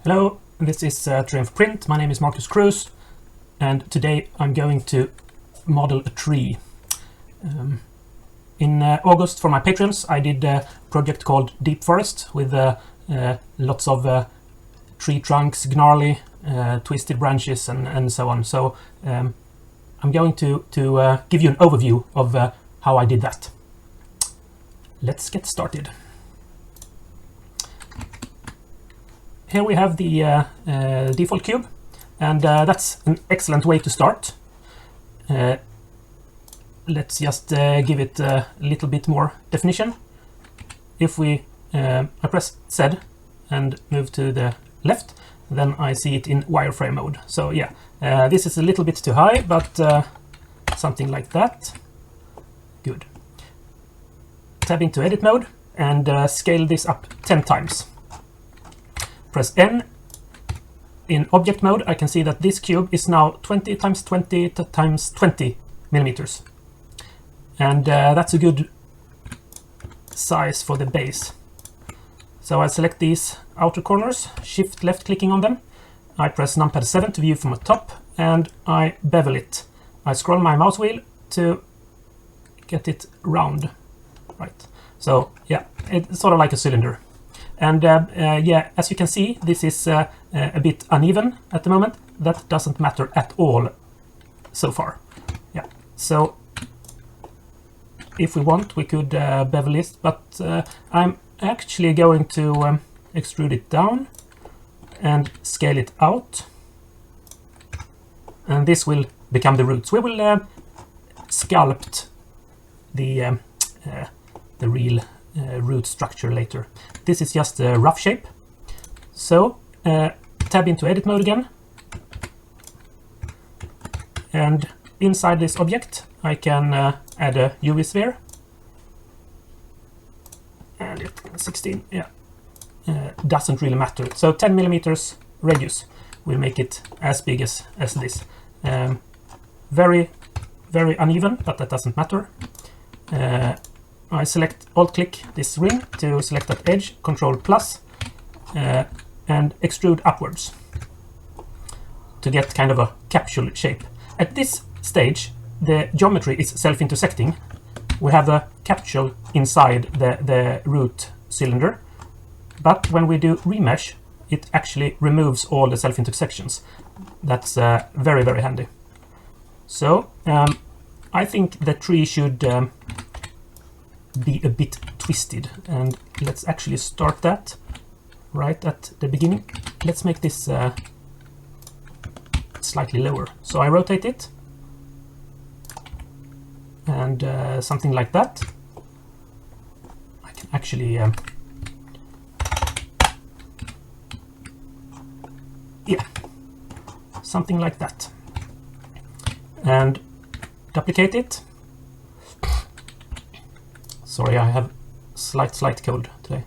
Hello, this is Triumph Print. My name is Marcus Cruz, and today I'm going to model a tree. In August, for my patrons, I did a project called Deep Forest with lots of tree trunks, gnarly, twisted branches, and so on. So I'm going to give you an overview of how I did that. Let's get started. Here we have the default cube, and that's an excellent way to start. Let's just give it a little bit more definition. If I press Z and move to the left, then I see it in wireframe mode. So yeah, this is a little bit too high, but something like that. Good. Tab into edit mode and scale this up 10 times. Press N. In object mode, I can see that this cube is now 20 times 20 times 20 millimeters. And that's a good size for the base. So I select these outer corners, shift left clicking on them. I press numpad 7 to view from the top, and I bevel it. I scroll my mouse wheel to get it round. Right. So yeah, it's sort of like a cylinder. And yeah, as you can see, this is a bit uneven at the moment. That doesn't matter at all so far. Yeah, so if we want, we could bevel it, but I'm actually going to extrude it down and scale it out. And this will become the roots. We will sculpt the real root structure later. This is just a rough shape. So tab into edit mode again, and inside this object I can add a UV sphere, and it 16, yeah, doesn't really matter. So 10 millimeters radius will make it as big as this. Very uneven, but that doesn't matter. I select alt-click this ring to select that edge, Control+, and extrude upwards to get kind of a capsule shape. At this stage, the geometry is self-intersecting. We have a capsule inside the root cylinder, but when we do remesh, it actually removes all the self-intersections. That's very handy. So I think the tree should be a bit twisted, and let's actually start that right at the beginning. Let's make this slightly lower. So I rotate it, and something like that. I can actually yeah, something like that, and duplicate it. Sorry, I have slight cold today.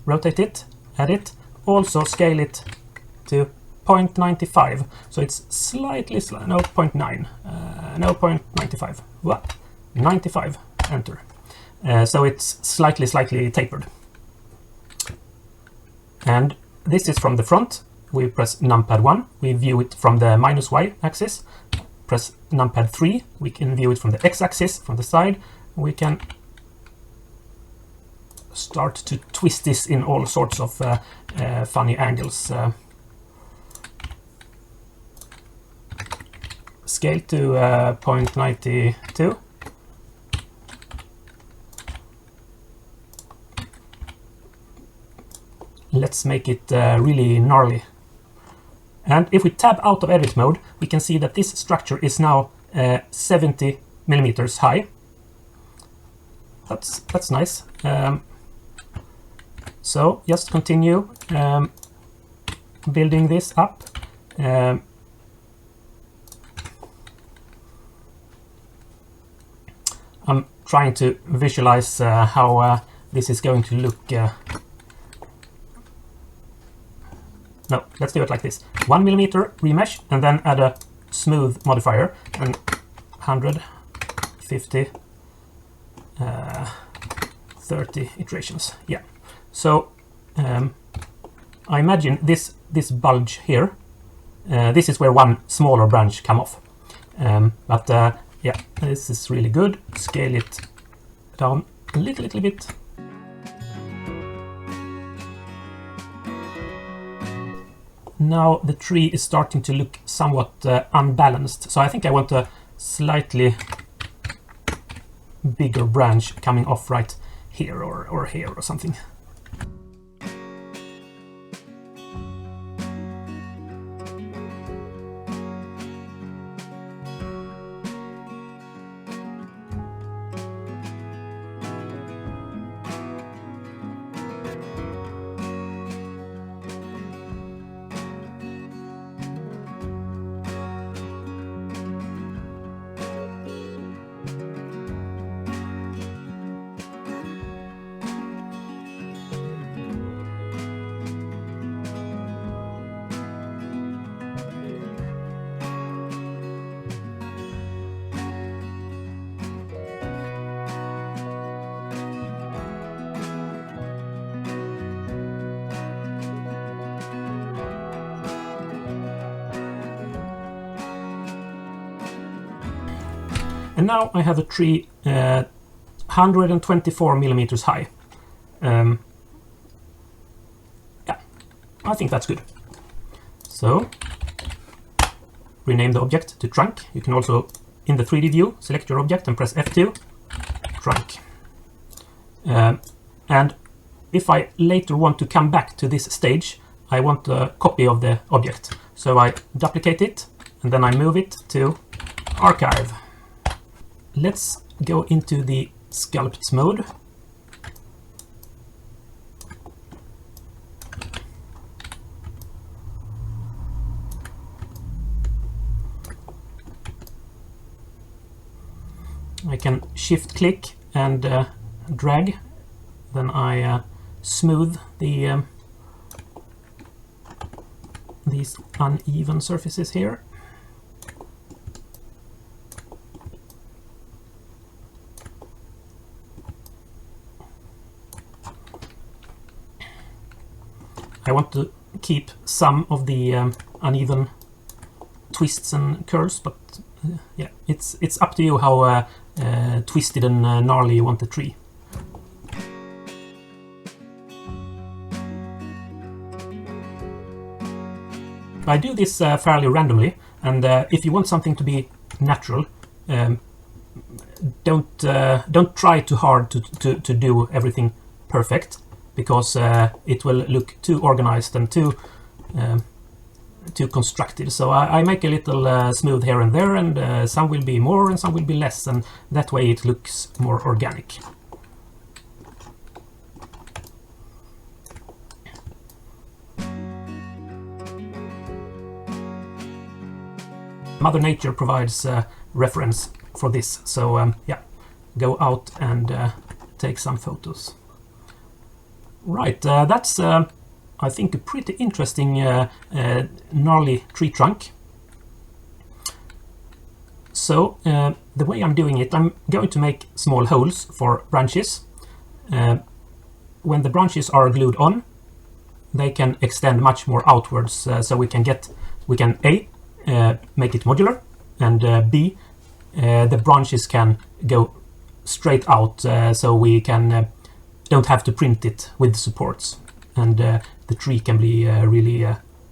Rotate it, add it, also scale it to 0.95. So it's slightly, no, 0.9, no, 0.95. What? 95, enter. So it's slightly tapered. And this is from the front. We press numpad 1, we view it from the -y axis. Press numpad 3, we can view it from the x-axis, from the side. We can start to twist this in all sorts of funny angles. Scale to 0.92. Let's make it really gnarly. And if we tab out of edit mode, we can see that this structure is now 70 millimeters high. That's nice. So just continue building this up. I'm trying to visualize how this is going to look. No, let's do it like this. 1 millimeter remesh, and then add a smooth modifier, and 150, 30 iterations. Yeah. So I imagine this bulge here, this is where one smaller branch come off. But yeah, this is really good. Scale it down a little bit. Now the tree is starting to look somewhat unbalanced, so I think I want a slightly bigger branch coming off right here or here or something. And now I have a tree 124 millimeters high. Yeah, I think that's good. So, rename the object to trunk. You can also, in the 3D view, select your object and press F2, trunk. And if I later want to come back to this stage, I want a copy of the object. So I duplicate it, and then I move it to archive. Let's go into the sculpts mode. I can shift click and drag, then I smooth the these uneven surfaces here. I want to keep some of the uneven twists and curls, but yeah, it's up to you how twisted and gnarly you want the tree. I do this fairly randomly, and if you want something to be natural, don't try too hard to do everything perfect, because it will look too organized and too constructed. So I make a little smooth here and there, and some will be more and some will be less, and that way it looks more organic. Mother Nature provides reference for this, so yeah, go out and take some photos. Right, that's I think a pretty interesting gnarly tree trunk. So the way I'm doing it, I'm going to make small holes for branches. When the branches are glued on, they can extend much more outwards, so we can A, make it modular, and B, the branches can go straight out, so we can don't have to print it with supports, and the tree can be really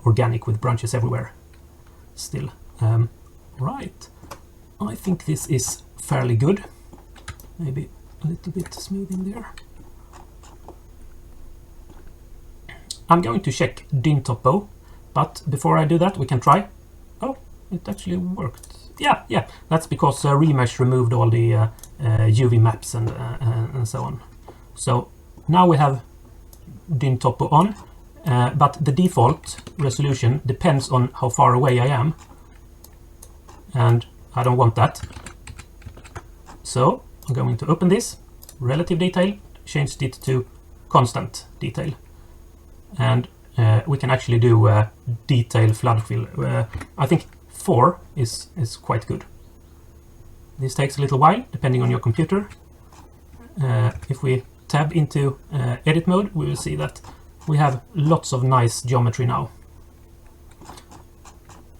organic with branches everywhere still. Right, I think this is fairly good. Maybe a little bit smoothing there. I'm going to check DIN topo, but before I do that we can try. Oh, it actually worked. Yeah, that's because Remesh removed all the UV maps and so on. So now we have DIN topo on, but the default resolution depends on how far away I am, and I don't want that. So I'm going to open this, relative detail, changed it to constant detail, and we can actually do detail flood fill. I think 4 is quite good. This takes a little while depending on your computer. If we tab into edit mode, we will see that we have lots of nice geometry now.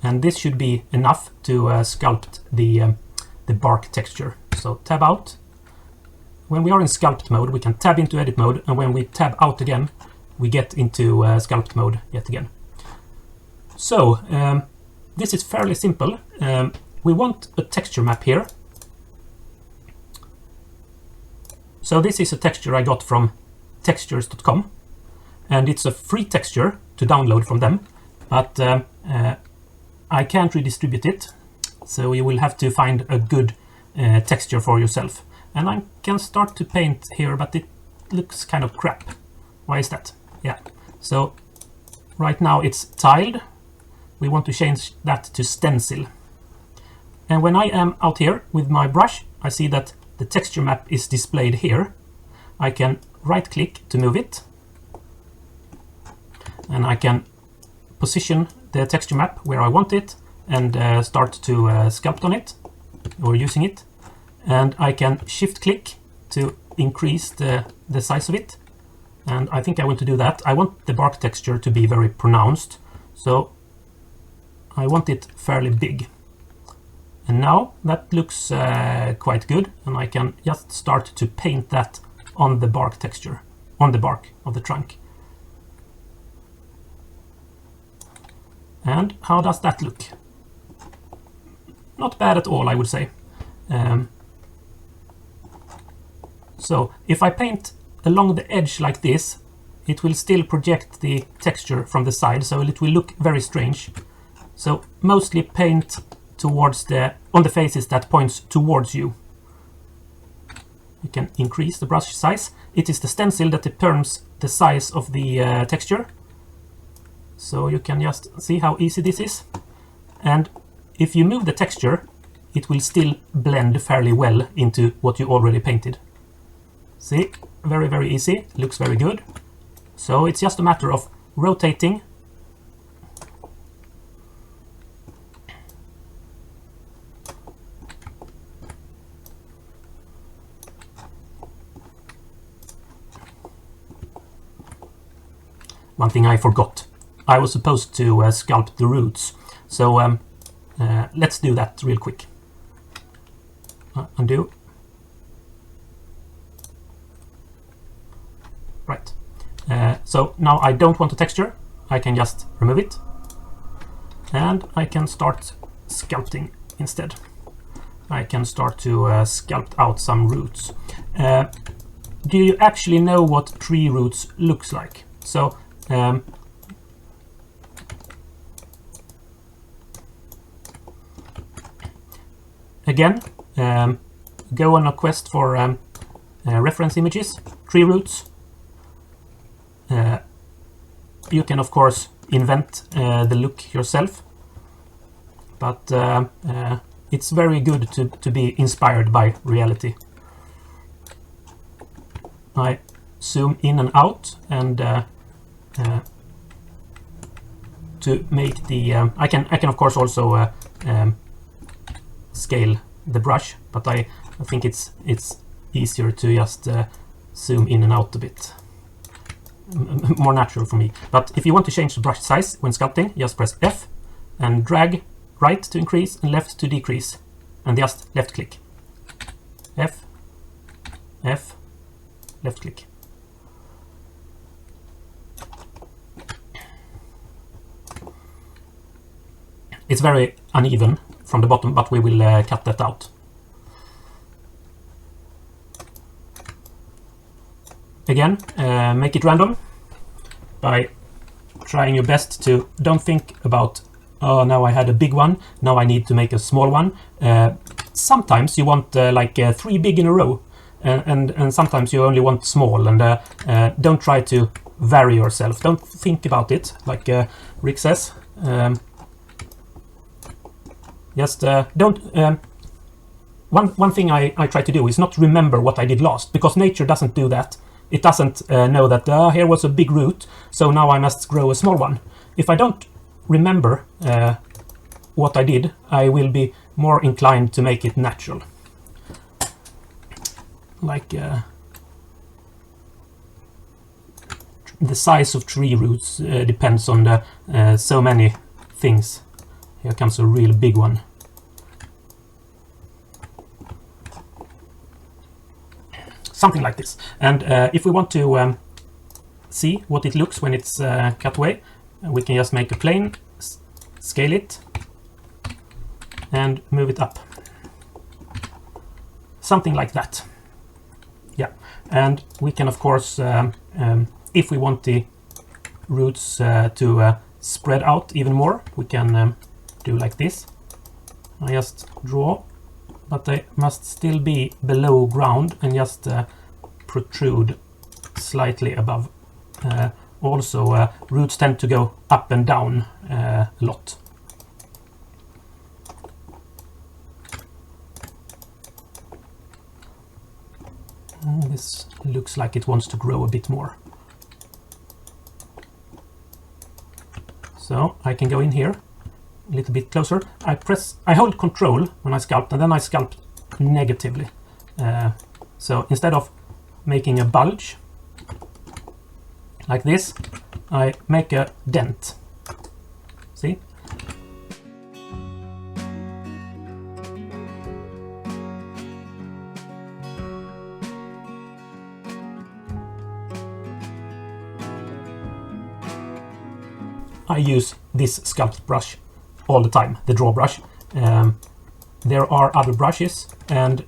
And this should be enough to sculpt the bark texture. So tab out. When we are in sculpt mode, we can tab into edit mode, and when we tab out again, we get into sculpt mode yet again. So this is fairly simple. We want a texture map here. So this is a texture I got from textures.com, and it's a free texture to download from them, but I can't redistribute it, so you will have to find a good texture for yourself. And I can start to paint here, but it looks kind of crap. Why is that? Yeah, so right now it's tiled. We want to change that to stencil. And when I am out here with my brush, I see that the texture map is displayed here. I can right click to move it, and I can position the texture map where I want it and start to sculpt on it or using it. And I can shift click to increase the size of it, and I think I want to do that. I want the bark texture to be very pronounced, so I want it fairly big. And now that looks quite good, and I can just start to paint that on the bark texture, on the bark of the trunk. And how does that look? Not bad at all, I would say. So if I paint along the edge like this, it will still project the texture from the side, so it will look very strange. So mostly paint towards on the faces that points towards you. You can increase the brush size. It is the stencil that determines the size of the texture. So you can just see how easy this is. And if you move the texture, it will still blend fairly well into what you already painted. See, very, very easy, looks very good. So it's just a matter of rotating. One thing I forgot. I was supposed to sculpt the roots. So let's do that real quick. Undo. Right. So now I don't want a texture. I can just remove it. And I can start sculpting instead. I can start to sculpt out some roots. Do you actually know what tree roots looks like? So again, go on a quest for reference images, tree roots. You can of course invent the look yourself, but it's very good to be inspired by reality. I zoom in and out, and to make the I can of course also scale the brush, but I think it's easier to just zoom in and out a bit. More natural for me. But if you want to change the brush size when sculpting, just press F and drag right to increase and left to decrease, and just left click. F, F, left click. It's very uneven from the bottom, but we will cut that out. Again, make it random by trying your best to don't think about, oh, now I had a big one, now I need to make a small one. Sometimes you want like 3 big in a row, and sometimes you only want small, and don't try to vary yourself. Don't think about it, like Rick says. Just don't. One thing I try to do is not remember what I did last, because nature doesn't do that. It doesn't know that here was a big root, so now I must grow a small one. If I don't remember what I did, I will be more inclined to make it natural. the size of tree roots depends on the so many things. Here comes a real big one. Something like this. And if we want to see what it looks when it's cut away, we can just make a plane, scale it, and move it up. Something like that. Yeah, and we can of course, if we want the roots to spread out even more, we can do like this. I just draw, but they must still be below ground and just protrude slightly above. Also, roots tend to go up and down a lot. This looks like it wants to grow a bit more. So I can go in here a little bit closer. I hold Control when I sculpt, and then I sculpt negatively. So instead of making a bulge like this, I make a dent. See? I use this sculpt brush all the time, the draw brush. There are other brushes, and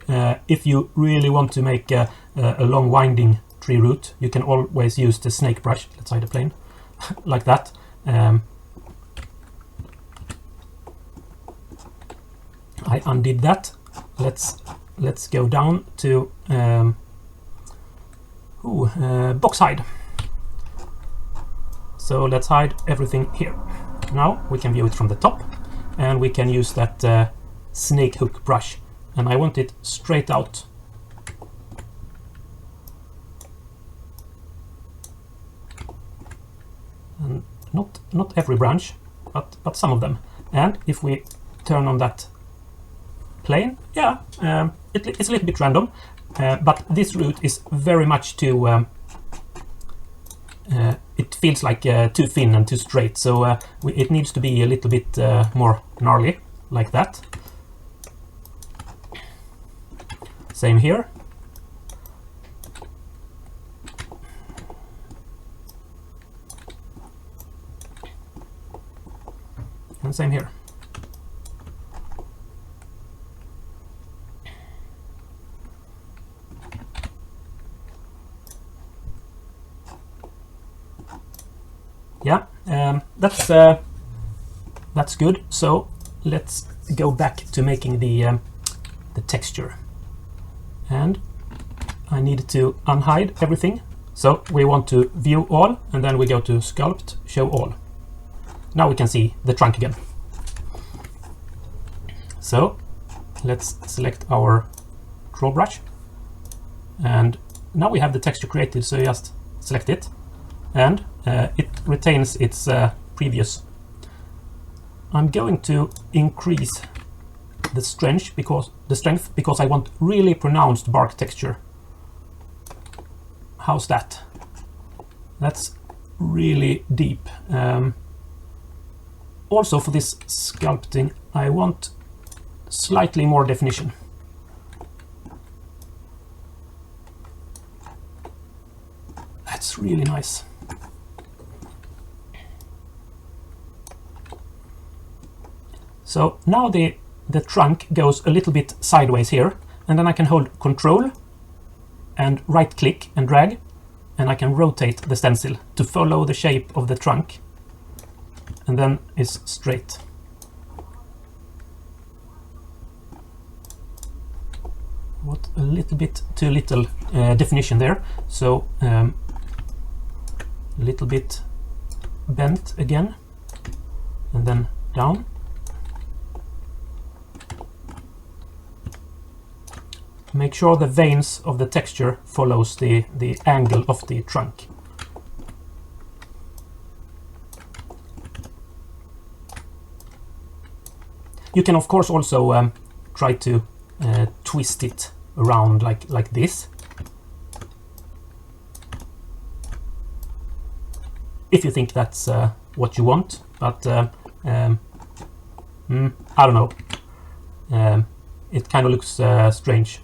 if you really want to make a long winding tree root, you can always use the snake brush. Let's hide the plane like that. I undid that. Let's go down to box hide. So let's hide everything here. Now we can view it from the top, and we can use that snake hook brush, and I want it straight out. And not every branch, but some of them. And if we turn on that plane, yeah, it's a little bit random, but this root is very much too it feels like too thin and too straight, so it needs to be a little bit more gnarly, like that. Same here. And same here. Yeah, that's good. So let's go back to making the texture, and I need to unhide everything. So we want to view all, and then we go to sculpt, show all. Now we can see the trunk again. So let's select our draw brush, and now we have the texture created. So just select it, and it retains its previous. I'm going to increase the strength because I want really pronounced bark texture. How's that? That's really deep. Also for this sculpting, I want slightly more definition. That's really nice. So now the trunk goes a little bit sideways here, and then I can hold Control and right click and drag, and I can rotate the stencil to follow the shape of the trunk, and then it's straight. What, a little bit too little definition there, so a little bit bent again, and then down. Make sure the veins of the texture follows the angle of the trunk. You can of course also try to twist it around like this. if you think that's what you want, but I don't know. It kind of looks strange.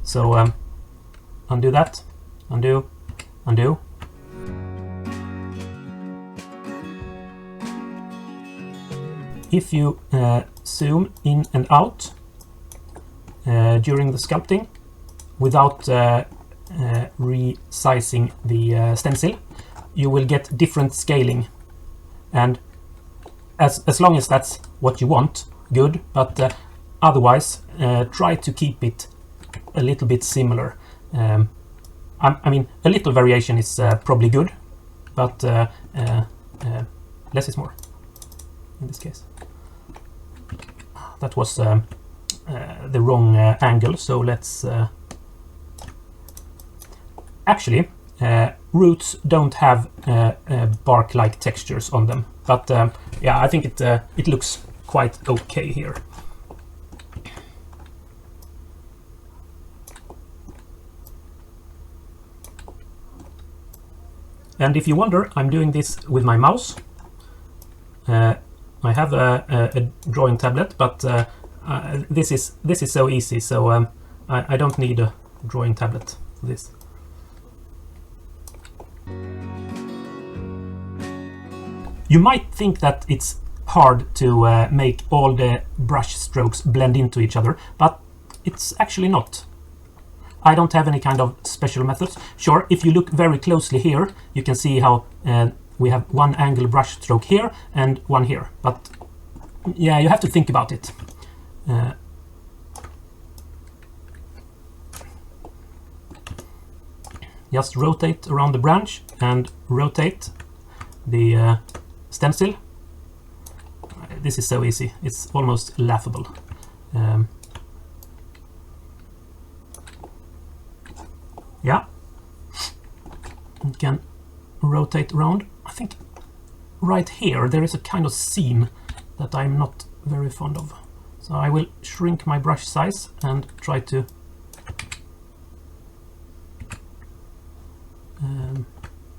So undo that, undo, undo. If you zoom in and out during the sculpting without resizing the stencil, you will get different scaling, and as long as that's what you want, good, but otherwise try to keep it a little bit similar. I mean, a little variation is probably good, but less is more in this case. That was the wrong angle, so let's actually roots don't have bark-like textures on them, but yeah, I think it looks quite okay here. And if you wonder, I'm doing this with my mouse. I have a drawing tablet, but this is so easy, so I don't need a drawing tablet for this. You might think that it's hard to make all the brush strokes blend into each other, but it's actually not. I don't have any kind of special methods. Sure, if you look very closely here, you can see how we have one angle brush stroke here and one here. But yeah, you have to think about it. Just rotate around the branch and rotate the stencil. This is so easy. It's almost laughable. Yeah, you can rotate around. I think right here there is a kind of seam that I'm not very fond of. So I will shrink my brush size and try to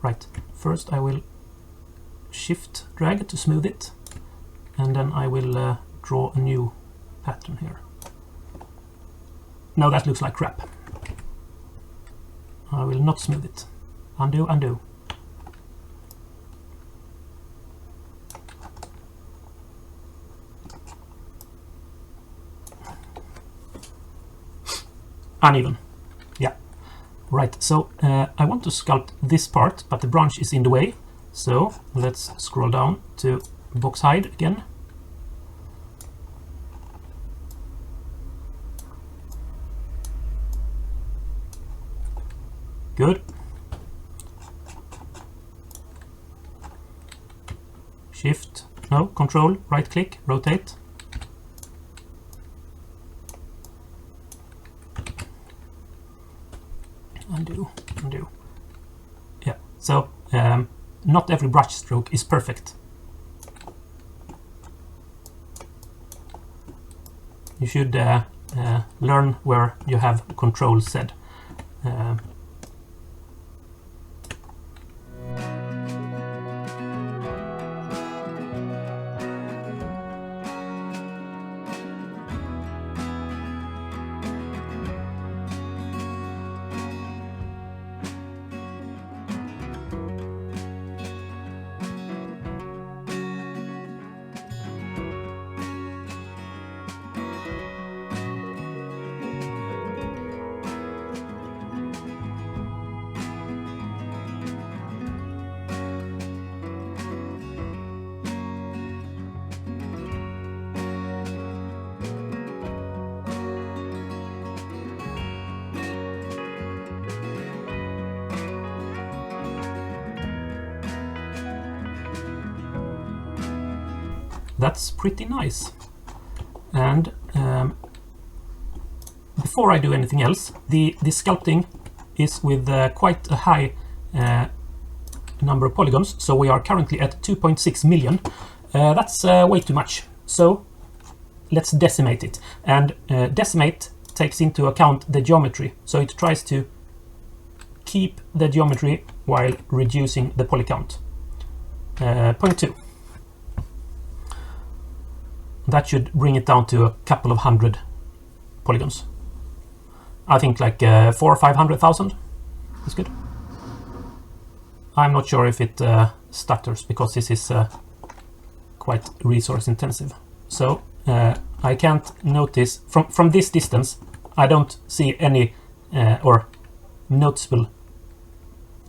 right. First I will shift drag to smooth it, and then I will draw a new pattern here. Now that looks like crap. I will not smooth it. Undo, undo. Uneven. Yeah. Right, so I want to sculpt this part, but the branch is in the way. So let's scroll down to box hide again. Good. Shift, no, control, right click, rotate. Undo, undo. Yeah, so not every brush stroke is perfect. You should learn where you have control set. That's pretty nice. And before I do anything else, the sculpting is with quite a high number of polygons, so we are currently at 2.6 million. That's way too much. So let's decimate it. And decimate takes into account the geometry, so it tries to keep the geometry while reducing the poly count. 0.2. That should bring it down to a couple of hundred polygons. I think like 400,000 or 500,000 is good. I'm not sure if it stutters because this is quite resource intensive. So I can't notice from this distance. I don't see any or noticeable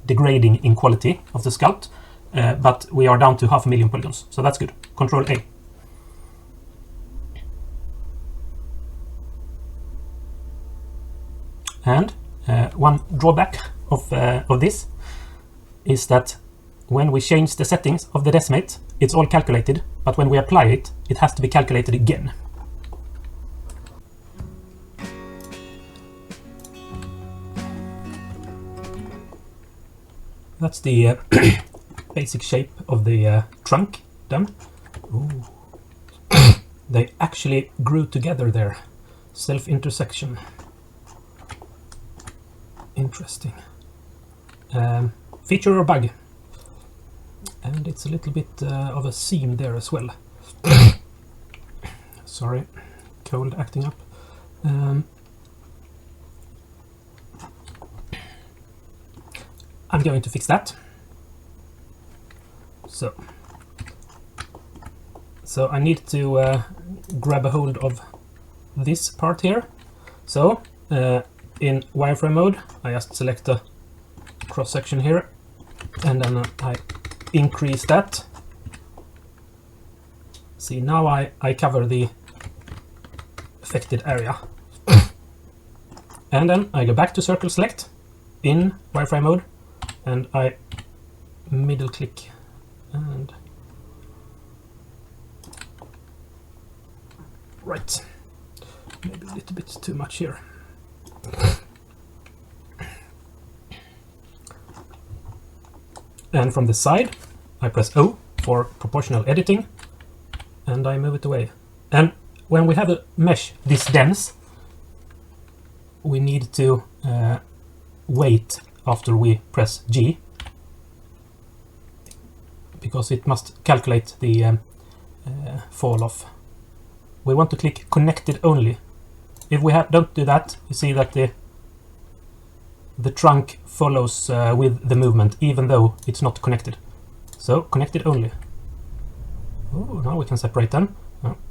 degrading in quality of the sculpt, but we are down to 500,000 polygons, so that's good. Control A. And one drawback of this is that when we change the settings of the decimate, it's all calculated, but when we apply it, it has to be calculated again. That's the basic shape of the trunk done. Ooh. They actually grew together there. Self-intersection. Interesting. Feature or bug? And it's a little bit of a seam there as well. Sorry, cold acting up. I'm going to fix that. So I need to grab a hold of this part here. So in wireframe mode, I just select the cross section here, and then I increase that. See, now I cover the affected area. And then I go back to circle select in wireframe mode, and I middle click and right, maybe a little bit too much here. And from the side I press O for proportional editing, and I move it away. And when we have a mesh this dense, we need to wait after we press G, because it must calculate the fall off. We want to click connected only. If we don't do that, you see that the trunk follows with the movement, even though it's not connected. So connected only. Oh, now we can separate them.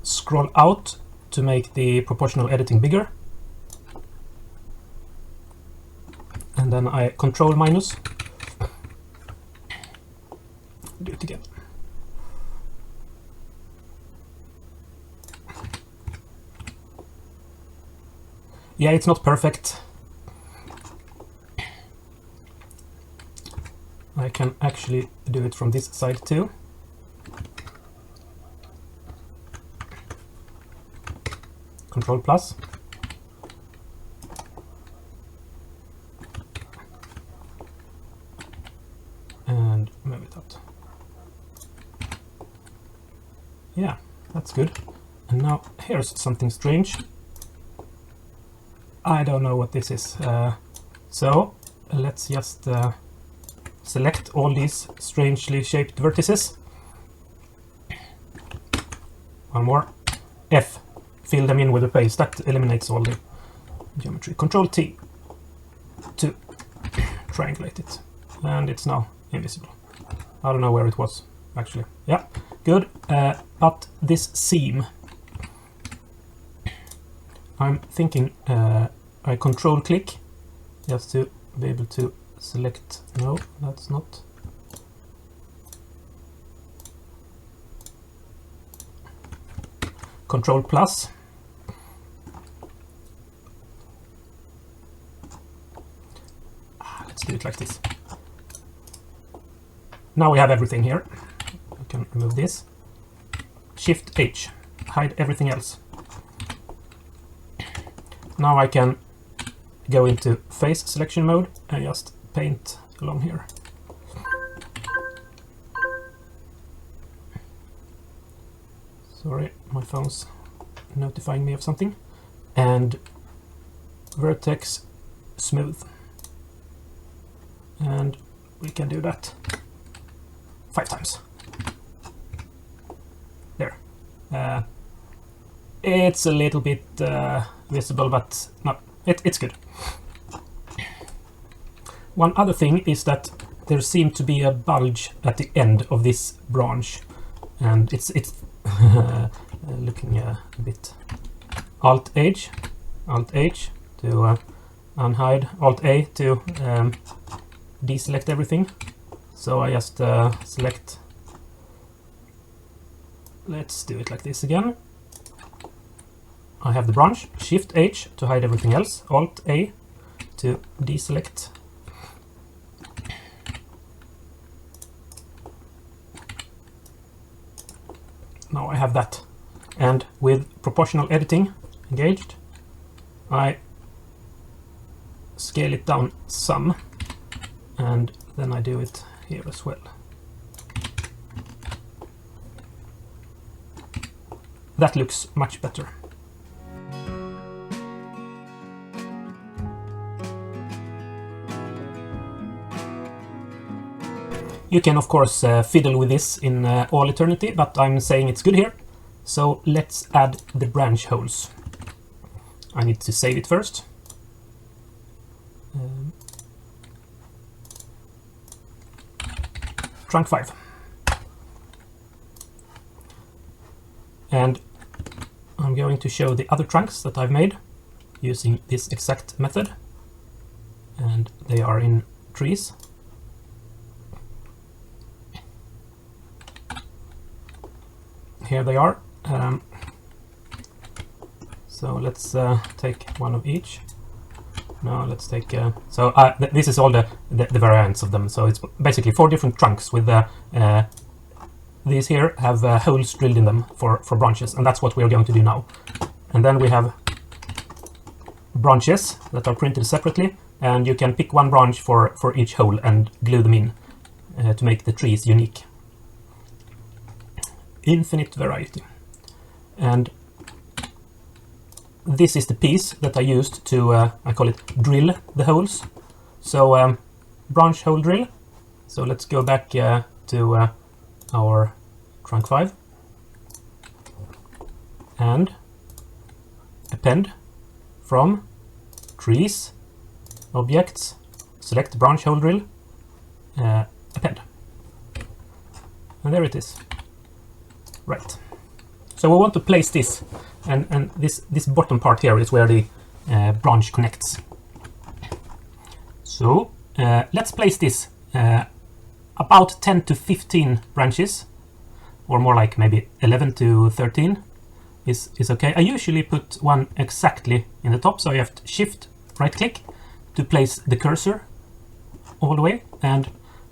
Scroll out to make the proportional editing bigger. And then I control minus. Do it again. Yeah, it's not perfect. I can actually do it from this side too. Control plus. And move it out. Yeah, that's good. And now here's something strange. I don't know what this is. So let's just select all these strangely shaped vertices. One more. F. Fill them in with a paste. That eliminates all the geometry. Control T to triangulate it. And it's now invisible. I don't know where it was, actually. Yeah, good. But this seam, I'm thinking I control click just to be able to select. No, that's not. Control plus. Let's do it like this. Now we have everything here. I can remove this. Shift H, hide everything else. Now I can go into face selection mode and just paint along here. Sorry, my phone's notifying me of something. And vertex smooth. And we can do that 5 times. It's a little bit visible, but no, it's good. One other thing is that there seemed to be a bulge at the end of this branch, and it's looking a bit. Alt H to unhide, Alt A to deselect everything. So I just select. Let's do it like this again. I have the branch, Shift H to hide everything else, Alt A to deselect. Now I have that. And with proportional editing engaged, I scale it down some, and then I do it here as well. That looks much better. You can of course fiddle with this in all eternity, but I'm saying it's good here. So let's add the branch holes. I need to save it first. Trunk 5. And I'm going to show the other trunks that I've made using this exact method. And they are in trees. Here they are. So let's take one of each. No, let's take. This is all the variants of them. So it's basically 4 different trunks with these here have holes drilled in them for branches, and that's what we are going to do now. And then we have branches that are printed separately, and you can pick one branch for each hole and glue them in to make the trees unique. Infinite variety. And this is the piece that I used to, I call it drill the holes. So branch hole drill. So let's go back to our trunk 5 and append from trees, objects, select branch hole drill, append. And there it is. Right. So we want to place this, and this bottom part here is where the branch connects. So let's place this about 10 to 15 branches, or more like maybe 11 to 13 is okay. I usually put one exactly in the top, so you have to shift right click to place the cursor all the way, and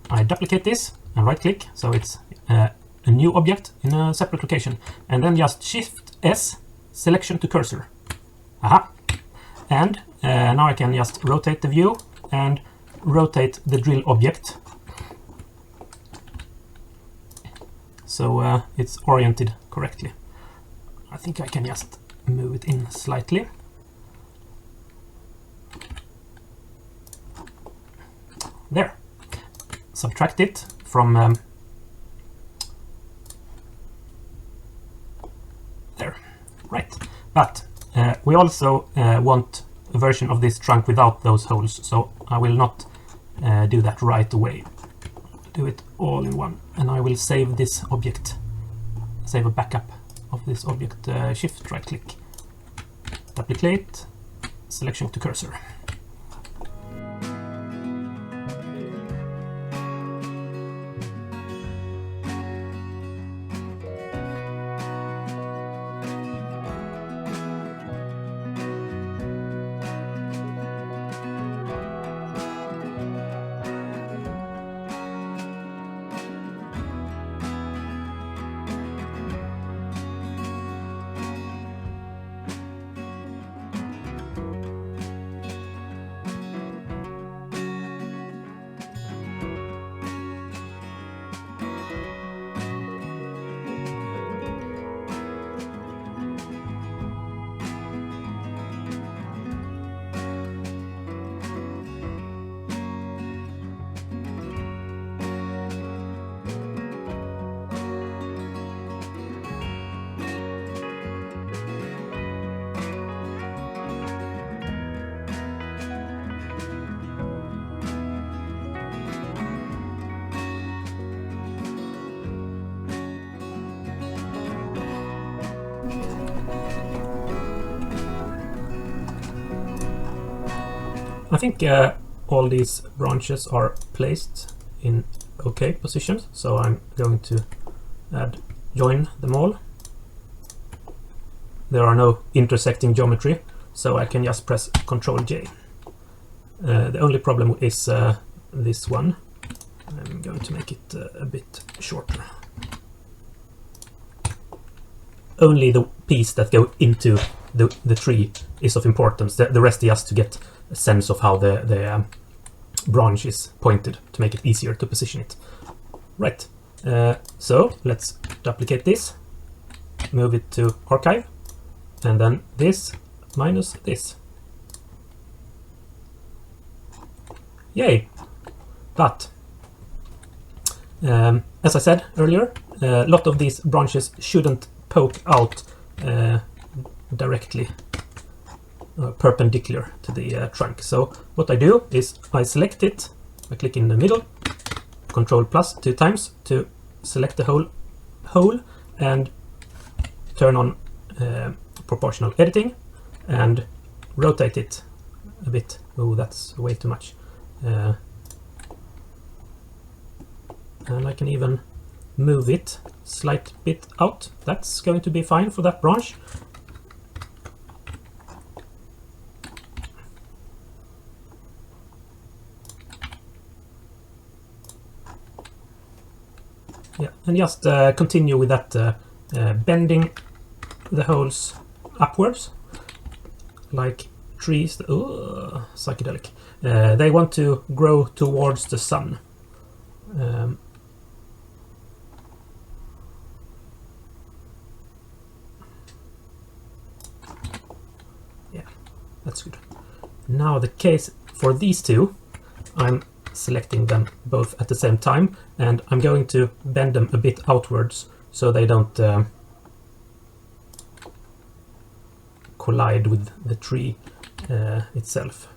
I duplicate this and right click, so it's a new object in a separate location, and then just Shift S, selection to cursor. Aha! And now I can just rotate the view and rotate the drill object, so it's oriented correctly. I think I can just move it in slightly. There. Subtract it from there. Right. But we also want a version of this trunk without those holes, so I will not do that right away. Do it all in one, and I will save this object, save a backup of this object. Shift right click, duplicate, selection to cursor. I think all these branches are placed in OK positions, so I'm going to join them all. There are no intersecting geometry, so I can just press Ctrl J. The only problem is this one. I'm going to make it a bit shorter. Only the piece that goes into the tree is of importance. The rest is just to get a sense of how the branch is pointed, to make it easier to position it. Right, so let's duplicate this, move it to archive, and then this minus this. Yay! But as I said earlier, a lot of these branches shouldn't poke out directly perpendicular to the trunk. So what I do is I select it, I click in the middle, Ctrl plus 2 times to select the whole hole and turn on proportional editing and rotate it a bit. Oh, that's way too much. And I can even move it slight bit out. That's going to be fine for that branch. Yeah, and just continue with that bending the holes upwards like trees. Oh, psychedelic. They want to grow towards the sun. Yeah, that's good. Now the case for these two, I'm selecting them both at the same time, and I'm going to bend them a bit outwards so they don't collide with the tree itself.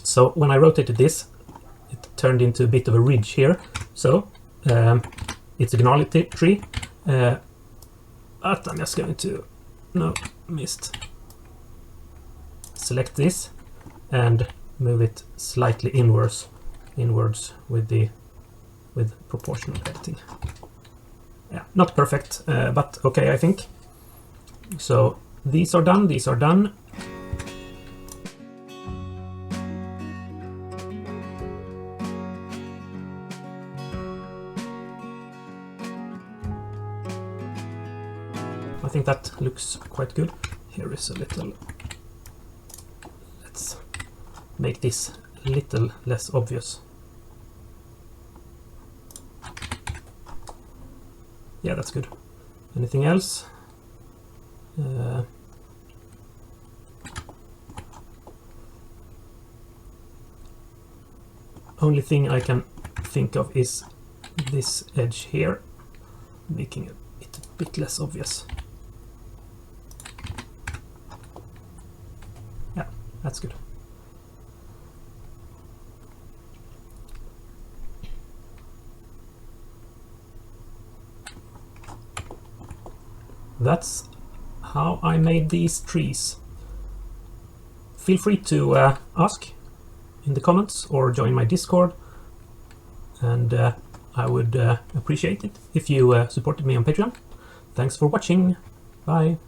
So when I rotated this, it turned into a bit of a ridge here. So it's a gnarly tree, but I'm just going to, no, missed. Select this and move it slightly inwards with proportional editing. Yeah, not perfect, but okay, I think. So these are done, these are done. I think that looks quite good. Here is a little, let's make this a little less obvious. Yeah, that's good. Anything else? Only thing I can think of is this edge here, making it a bit less obvious. Yeah, that's good. That's how I made these trees. Feel free to ask in the comments or join my Discord, and I would appreciate it if you supported me on Patreon. Thanks for watching. Bye.